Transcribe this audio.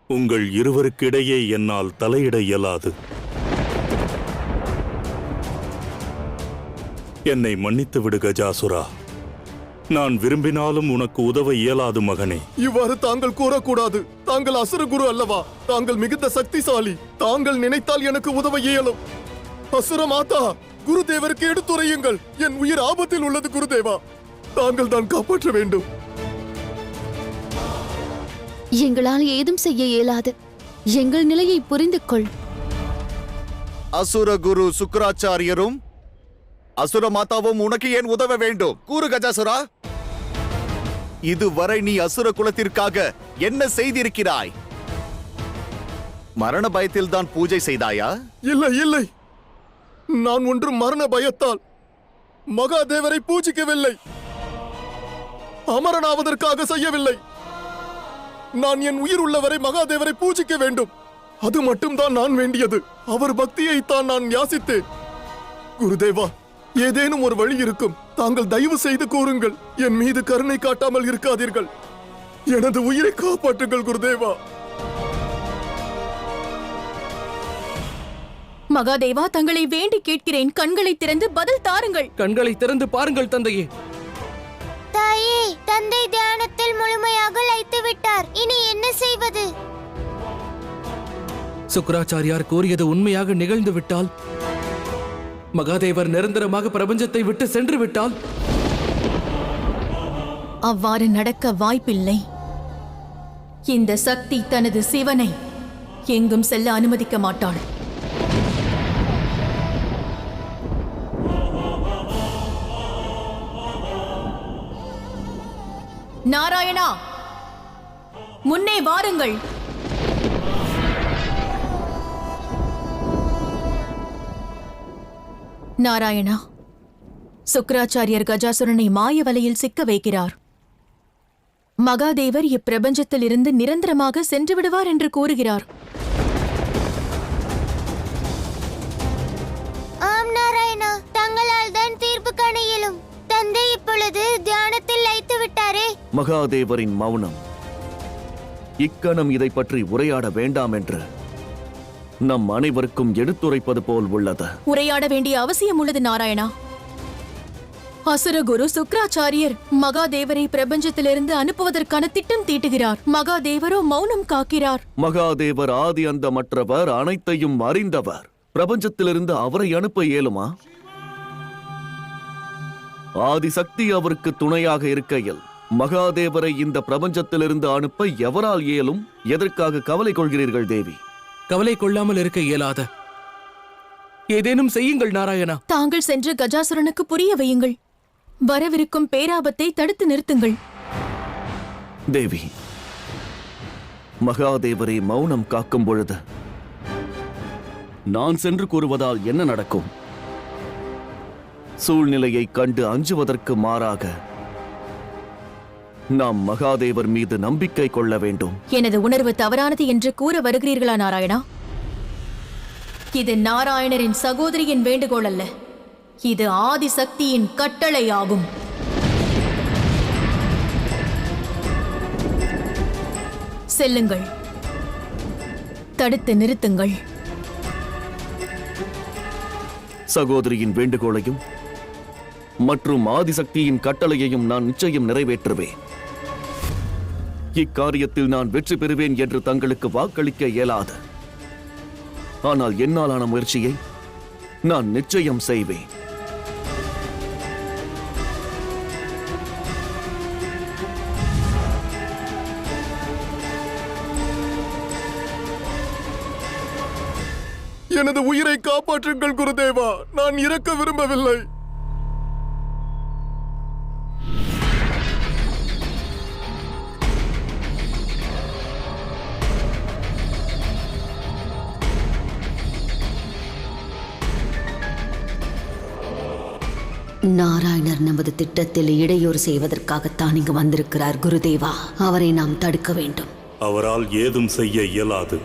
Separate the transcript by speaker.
Speaker 1: உங்கள் இருவருக்கிடையே என்னால் தலையிட இயலாது. என்னை மன்னித்து விடு கஜாசுரா. நான் விரும்பினாலும் உனக்கு உதவ இயலாது மகனே.
Speaker 2: இவ்வாறு தாங்கள் கூறக்கூடாது. தாங்கள் அசுர குரு அல்லவா? தாங்கள் மிகுந்த சக்திசாலி. தாங்கள் நினைத்தால் எனக்கு உதவ இயலும். அசுர மாதா, குருதேவருக்கு எடுத்துரையுங்கள். என் உயிர் ஆபத்தில் உள்ளது குருதேவா. தாங்கள் தான் காப்பாற்ற வேண்டும்.
Speaker 3: எங்களால் ஏதும் செய்ய இயலாது. எங்கள் நிலையை புரிந்து கொள்.
Speaker 4: அசுர குரு சுக்கராச்சாரியரும் அசுர மாதாவும் உனக்கு ஏன் உதவ வேண்டும்? கூறு கஜாசுரா. இதுவரை நீ அசுர குலத்திற்காக என்ன செய்திருக்கிறாய்? மரண பயத்தில் தான் பூஜை செய்தாயா?
Speaker 2: இல்லை இல்லை, நான் ஒன்றும் மரண பயத்தால் மகாதேவரை பூஜிக்கவில்லை. அமரனாவதற்காக செய்யவில்லை. நான் என் உயிர் உள்ளவரை மகாதேவரை பூஜிக்க வேண்டும். அது மட்டும்தான் நான் வேண்டியது. அவர் பக்தியைத்தான் நான் யாசித்தேன். குருதேவா, ஏதேனும் ஒரு வழி இருக்கும். தாங்கள் தயவு செய்து கூறுங்கள். என் மீது கருணை காட்டாமல் இருக்காதீர்கள். எனது உயிரை காப்பாற்றுங்கள் குருதேவா.
Speaker 5: மகாதேவா, தங்களை வேண்டி கேட்கிறேன். கண்களை திறந்து பதில் தாருங்கள்.
Speaker 6: கண்களை திறந்து பாருங்கள் தந்தையே.
Speaker 7: தாயே, தந்தை தியானத்தில் முழுமையாக லயித்து விட்டார். இனி என்ன செய்வது?
Speaker 6: சுக்கராச்சாரியார் கூறியது உண்மையாக நிகழ்ந்து விட்டால், மகாதேவர் நிரந்தரமாக பிரபஞ்சத்தை விட்டு சென்று விட்டால்,
Speaker 5: அவ்வாறு நடக்க வாய்ப்பில்லை. இந்த சக்தி தனது சிவனை எங்கும் செல்ல அனுமதிக்க மாட்டாள். நாராயணா, முன்னே வாருங்கள். நாராயணா, சுக்கராச்சாரியர் கஜாசுரனை மாய வலையில் சிக்க வைக்கிறார். மகாதேவர் இப்பிரபஞ்சத்தில் இருந்து நிரந்தரமாக சென்று விடுவார் என்று கூறுகிறார்.
Speaker 7: ஆம் நாராயணா, தங்களால் தான் தீர்ப்பு காண இயலும். தந்தை இப்பொழுது தியானத்தில் லயித்து விட்டாரே.
Speaker 4: மகாதேவரின் மௌனம் இக்கணம் இதை பற்றி உரையாட வேண்டாம் என்று நம் அனைவருக்கும் எடுத்துரைப்பது போல் உள்ளது.
Speaker 5: உரையாட வேண்டிய அவசியம் உள்ளது நாராயணா. அசுரகுரு சுக்கராச்சாரியர் மகாதேவரை பிரபஞ்சத்திலிருந்து அனுப்புவதற்கான திட்டம் தீட்டுகிறார். மகாதேவரோ மௌனம் காக்கிறார்.
Speaker 4: மகாதேவர் ஆதி அந்தமற்றவர், அனைத்தையும் அறிந்தவர். பிரபஞ்சத்திலிருந்து அவரை அனுப்ப இயலுமா? ஆதிசக்தி அவருக்கு துணையாக இருக்கையில் மகாதேவரை இந்த பிரபஞ்சத்திலிருந்து அனுப்ப எவரால் இயலும்? எதற்காக கவலை கொள்கிறீர்கள் தேவி?
Speaker 6: கவலை கொள்ளாமல் இருக்க இயலாத. ஏதேனும் செய்யுங்கள் நாராயணா.
Speaker 5: தாங்கள் சென்று கஜாசுரனுக்கு புரிய வையுங்கள். வரவிருக்கும் பேராபத்தை தடுத்து நிறுத்துங்கள்.
Speaker 4: தேவி, மகாதேவரை மௌனம் காக்கும் பொழுது நான் சென்று கூறுவதால் என்ன நடக்கும்? சூழ்நிலையை கண்டு அஞ்சுவதற்கு மாறாக நாம் மகாதேவர் மீது நம்பிக்கை கொள்ள வேண்டும்.
Speaker 5: எனது உணர்வு தவறானது என்று கூற வருகிறீர்களா நாராயணா? இது நாராயணரின் சகோதரியின் வேண்டுகோள் அல்ல. இது ஆதிசக்தியின் கட்டளை ஆகும். செல்லுங்கள், தடுத்து நிறுத்துங்கள்.
Speaker 4: சகோதரியின் வேண்டுகோளையும் மற்றும் ஆதிசக்தியின் கட்டளையையும் நான் நிச்சயம் நிறைவேற்றுவேன். இக்காரியத்தில் நான் வெற்றி பெறுவேன் என்று தங்களுக்கு வாக்களிக்க இயலாது. ஆனால் என்னாலான முயற்சியை நான் நிச்சயம் செய்வேன்.
Speaker 2: எனது உயிரை காப்பாற்றுங்கள் குருதேவா. நான் இறக்க விரும்பவில்லை.
Speaker 3: நாராயணர் நமது திட்டத்தில் இடையூறு செய்வதற்காகத்தான் இங்கு வந்திருக்கிறார் குருதேவா. அவரை நாம் தடுக்க வேண்டும்.
Speaker 1: அவரால் ஏதும் செய்ய இயலாது.